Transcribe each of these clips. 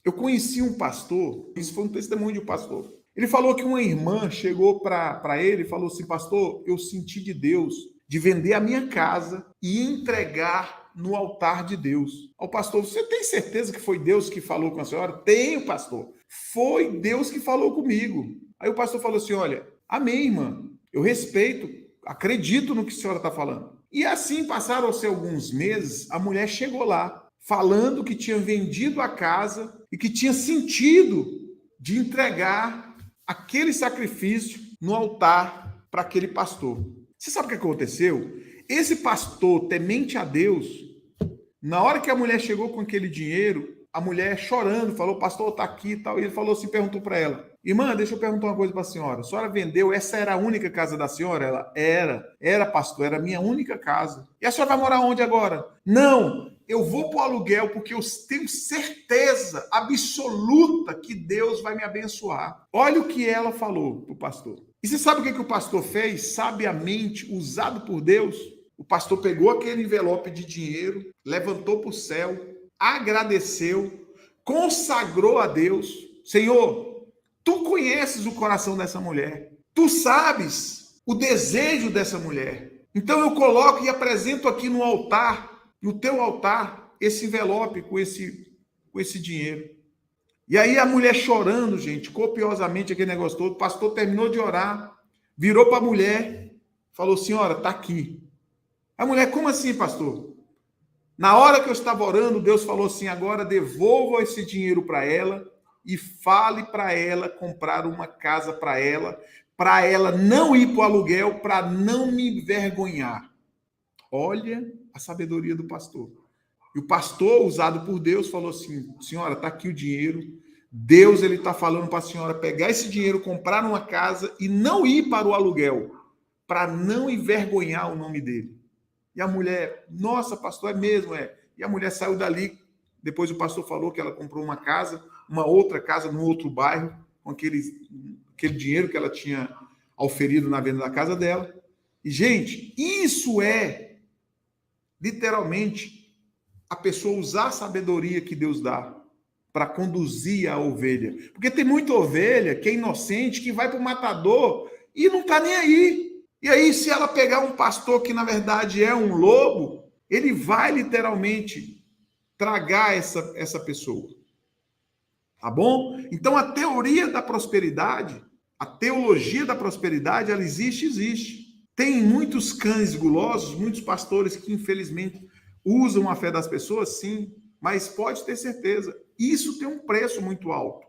Eu conheci um pastor, isso foi um testemunho de um pastor. Ele falou que uma irmã chegou para ele e falou assim: pastor, eu senti de Deus de vender a minha casa e entregar no altar de Deus. Ao pastor, você tem certeza que foi Deus que falou com a senhora? Tenho, pastor. Foi Deus que falou comigo. Aí o pastor falou assim: olha, amém, irmã. Eu respeito, acredito no que a senhora está falando. E assim passaram-se alguns meses, a mulher chegou lá, falando que tinha vendido a casa e que tinha sentido de entregar aquele sacrifício no altar para aquele pastor. Você sabe o que aconteceu? Esse pastor, temente a Deus, na hora que a mulher chegou com aquele dinheiro, a mulher chorando, falou: pastor, tá aqui e tal. E ele falou assim, perguntou para ela: irmã, deixa eu perguntar uma coisa para a senhora vendeu, essa era a única casa da senhora? Ela, era pastor, era a minha única casa. E a senhora vai morar onde agora? Não, eu vou para o aluguel porque eu tenho certeza absoluta que Deus vai me abençoar. Olha o que ela falou para o pastor. E você sabe o que o pastor fez? Sabiamente, usado por Deus, o pastor pegou aquele envelope de dinheiro, levantou para o céu, agradeceu, consagrou a Deus. Senhor, tu conheces o coração dessa mulher, tu sabes o desejo dessa mulher. Então eu coloco e apresento aqui no altar, no teu altar, esse envelope com esse dinheiro. E aí a mulher chorando, gente, copiosamente aquele negócio todo. O pastor terminou de orar, virou para a mulher, falou: senhora, tá aqui. A mulher: como assim, pastor? Na hora que eu estava orando, Deus falou assim: agora devolva esse dinheiro para ela e fale para ela comprar uma casa para ela não ir para o aluguel, para não me envergonhar. Olha a sabedoria do pastor. E o pastor, usado por Deus, falou assim: senhora, está aqui o dinheiro. Deus, ele está falando para a senhora pegar esse dinheiro, comprar uma casa e não ir para o aluguel, para não envergonhar o nome dele. E a mulher: nossa, pastor, é mesmo, é. E a mulher saiu dali. Depois o pastor falou que ela comprou uma casa, uma outra casa no outro bairro, com aquele dinheiro que ela tinha auferido na venda da casa dela. E, gente, isso é literalmente a pessoa usar a sabedoria que Deus dá para conduzir a ovelha. Porque tem muita ovelha que é inocente, que vai para o matador e não está nem aí. E aí, se ela pegar um pastor que, na verdade, é um lobo, ele vai literalmente tragar essa pessoa. Tá bom? Então, a teoria da prosperidade, a teologia da prosperidade, ela existe. Tem muitos cães gulosos, muitos pastores que, infelizmente, usam a fé das pessoas, sim, mas pode ter certeza, isso tem um preço muito alto.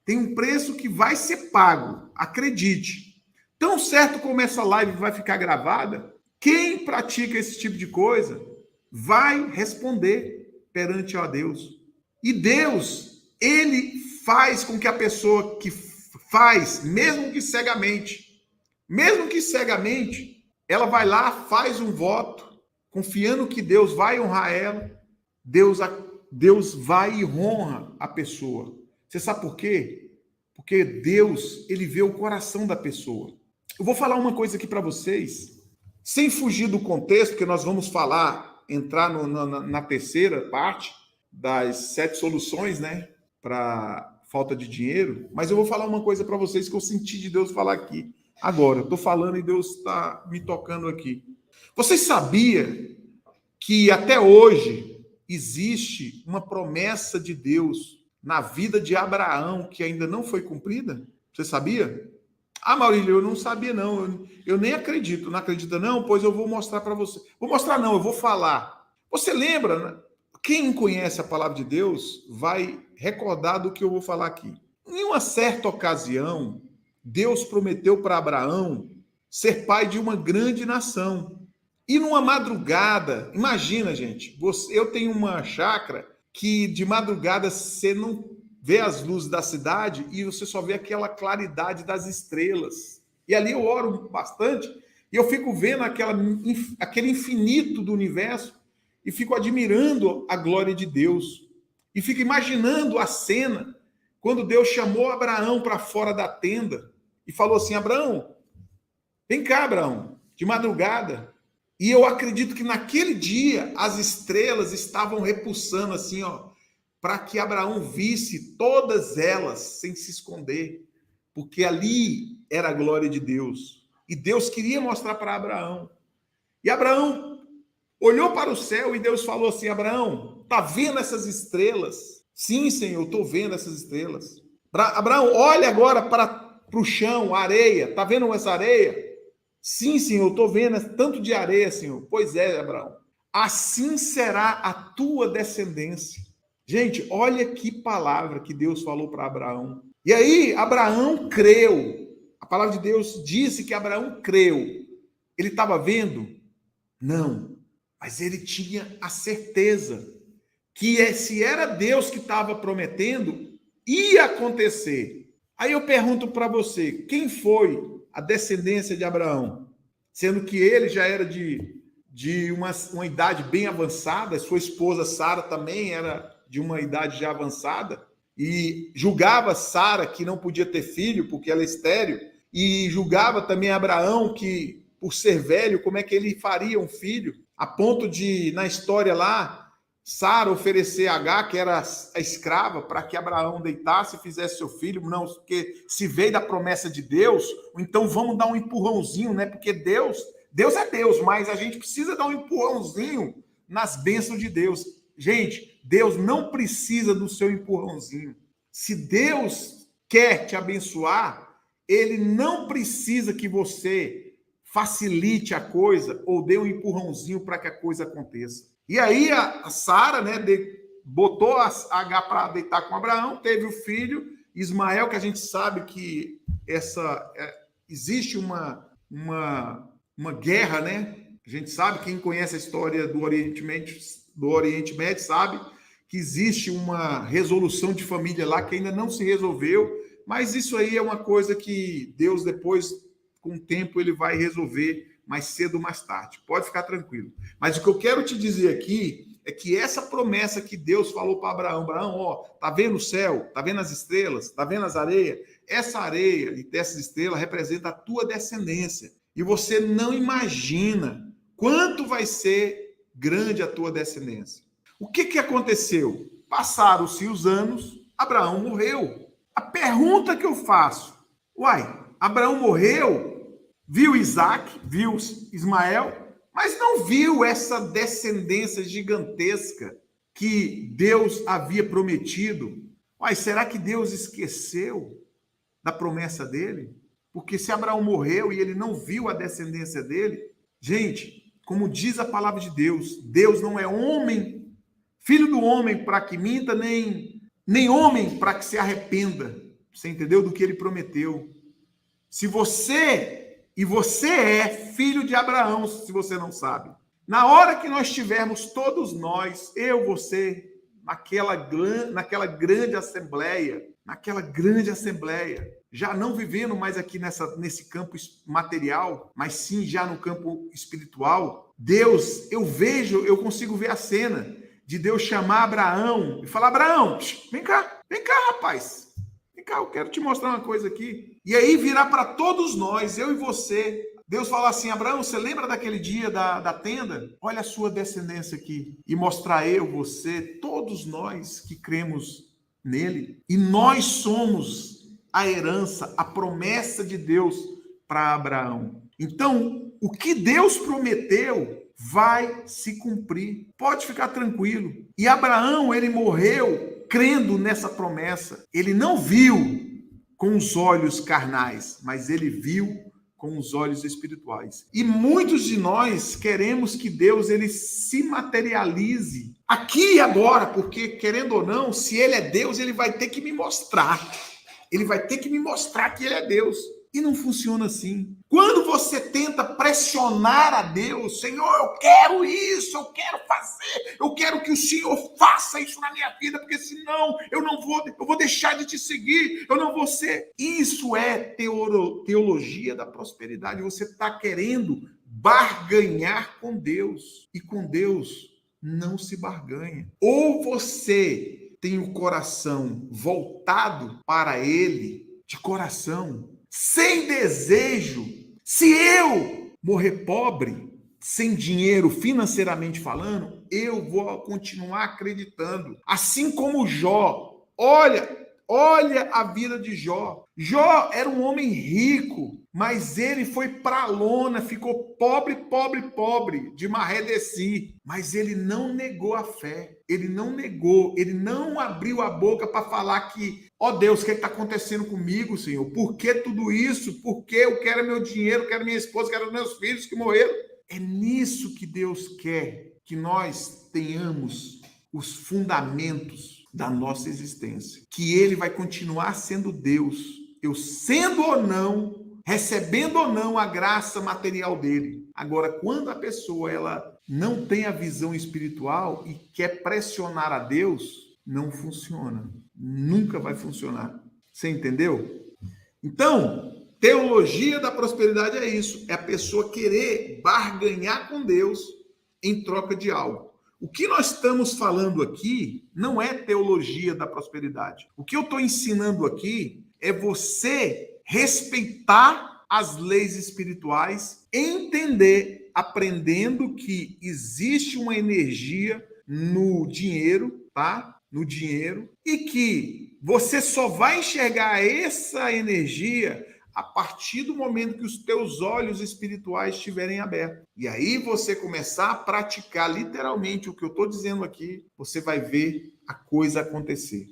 Tem um preço que vai ser pago, acredite. Tão certo como essa live vai ficar gravada, quem pratica esse tipo de coisa vai responder perante a Deus. E Deus, ele faz com que a pessoa que faz, mesmo que cegamente, ela vai lá, faz um voto, confiando que Deus vai honrar ela, Deus vai e honra a pessoa. Você sabe por quê? Porque Deus, ele vê o coração da pessoa. Eu vou falar uma coisa aqui para vocês, sem fugir do contexto, porque nós vamos entrar na terceira parte das 7 soluções, né, para falta de dinheiro, mas eu vou falar uma coisa para vocês que eu senti de Deus falar aqui. Agora, eu estou falando e Deus está me tocando aqui. Vocês sabiam que até hoje existe uma promessa de Deus na vida de Abraão que ainda não foi cumprida? Você sabia? Ah, Maurílio, eu não sabia não. Eu nem acredito. Não acredita não? Pois eu vou mostrar para você. Vou mostrar não, eu vou falar. Você lembra, né? Quem conhece a palavra de Deus vai recordar do que eu vou falar aqui. Em uma certa ocasião, Deus prometeu para Abraão ser pai de uma grande nação. E numa madrugada, imagina, gente, eu tenho uma chácara que de madrugada você não vê as luzes da cidade e você só vê aquela claridade das estrelas. E ali eu oro bastante e eu fico vendo aquele infinito do universo e fico admirando a glória de Deus. E fico imaginando a cena quando Deus chamou Abraão para fora da tenda e falou assim: Abraão, vem cá, Abraão, de madrugada. E eu acredito que naquele dia as estrelas estavam repulsando assim, ó, para que Abraão visse todas elas sem se esconder, porque ali era a glória de Deus. E Deus queria mostrar para Abraão. E Abraão olhou para o céu e Deus falou assim: Abraão, tá vendo essas estrelas? Sim, Senhor, estou vendo essas estrelas. Abraão, olha agora para o chão, a areia. Tá vendo essa areia? Sim, Senhor, estou vendo tanto de areia, Senhor. Pois é, Abraão. Assim será a tua descendência. Gente, olha que palavra que Deus falou para Abraão. E aí, Abraão creu. A palavra de Deus disse que Abraão creu. Ele estava vendo? Não. Mas ele tinha a certeza que se era Deus que estava prometendo, ia acontecer. Aí eu pergunto para você, quem foi a descendência de Abraão? Sendo que ele já era de uma idade bem avançada, sua esposa Sara também era de uma idade já avançada, e julgava Sara que não podia ter filho porque ela é estéril, e julgava também Abraão que, por ser velho, como é que ele faria um filho, a ponto de, na história lá, Sara oferecer a Agar, que era a escrava, para que Abraão deitasse e fizesse seu filho. Não, porque se veio da promessa de Deus, então vamos dar um empurrãozinho, né? Porque Deus é Deus, mas a gente precisa dar um empurrãozinho nas bênçãos de Deus. Gente, Deus não precisa do seu empurrãozinho. Se Deus quer te abençoar, ele não precisa que você facilite a coisa ou dê um empurrãozinho para que a coisa aconteça. E aí a Sara, né, botou a Agar para deitar com Abraão, teve o filho Ismael, que a gente sabe que existe uma guerra, né? A gente sabe, quem conhece a história do Oriente Médio sabe que existe uma resolução de família lá que ainda não se resolveu, mas isso aí é uma coisa que Deus depois, com o tempo, ele vai resolver mais cedo ou mais tarde. Pode ficar tranquilo. Mas o que eu quero te dizer aqui é que essa promessa que Deus falou para Abraão, ó, tá vendo o céu? Tá vendo as estrelas? Tá vendo as areias? Essa areia e dessas estrelas representa a tua descendência. E você não imagina quanto vai ser grande a tua descendência. O que aconteceu? Passaram-se os anos, Abraão morreu. A pergunta que eu faço, Abraão morreu, viu Isaac, viu Ismael, mas não viu essa descendência gigantesca que Deus havia prometido. Será que Deus esqueceu da promessa dele? Porque se Abraão morreu e ele não viu a descendência dele, gente, como diz a palavra de Deus, Deus não é homem, filho do homem para que minta, nem homem para que se arrependa. Você entendeu do que ele prometeu? Se você é filho de Abraão, se você não sabe. Na hora que nós tivermos todos nós, eu, você, naquela grande assembleia, já não vivendo mais aqui nesse campo material, mas sim já no campo espiritual, Deus, eu consigo ver a cena de Deus chamar Abraão e falar: Abraão, vem cá, rapaz. Vem cá, eu quero te mostrar uma coisa aqui. E aí virar para todos nós, eu e você. Deus fala assim: Abraão, você lembra daquele dia da tenda? Olha a sua descendência aqui. E mostrar eu, você, todos nós que cremos nele. E nós somos a herança, a promessa de Deus para Abraão. Então, o que Deus prometeu vai se cumprir. Pode ficar tranquilo. E Abraão, ele morreu crendo nessa promessa. Ele não viu com os olhos carnais, mas ele viu com os olhos espirituais. E muitos de nós queremos que Deus ele se materialize aqui e agora, porque, querendo ou não, se ele é Deus, ele vai ter que me mostrar. Ele vai ter que me mostrar que ele é Deus. E não funciona assim. Quando você tenta pressionar a Deus, Senhor, eu quero isso, eu quero fazer, eu quero que o Senhor faça isso na minha vida, porque senão eu vou deixar de te seguir, eu não vou ser. Isso é teologia da prosperidade. Você está querendo barganhar com Deus. E com Deus não se barganha. Ou você tem o coração voltado para Ele, de coração, sem desejo. Se eu morrer pobre, sem dinheiro, financeiramente falando, eu vou continuar acreditando. Assim como Jó. Olha a vida de Jó. Jó era um homem rico, mas ele foi para a lona, ficou pobre, pobre, pobre, de Marredeci. Mas ele não negou a fé. Ele não negou, ele não abriu a boca para falar que, ó Deus, o que está acontecendo comigo, Senhor? Por que tudo isso? Por que eu quero meu dinheiro, quero minha esposa, quero meus filhos que morreram? É nisso que Deus quer que nós tenhamos os fundamentos da nossa existência, que ele vai continuar sendo Deus, eu sendo ou não, recebendo ou não a graça material dele. Agora, quando a pessoa ela não tem a visão espiritual e quer pressionar a Deus, não funciona, nunca vai funcionar. Você entendeu? Então, teologia da prosperidade é isso, é a pessoa querer barganhar com Deus em troca de algo. O que nós estamos falando aqui não é teologia da prosperidade. O que eu estou ensinando aqui é você respeitar as leis espirituais, entender, aprendendo que existe uma energia no dinheiro, tá? No dinheiro, e que você só vai enxergar essa energia a partir do momento que os teus olhos espirituais estiverem abertos. E aí você começar a praticar literalmente o que eu estou dizendo aqui, você vai ver a coisa acontecer.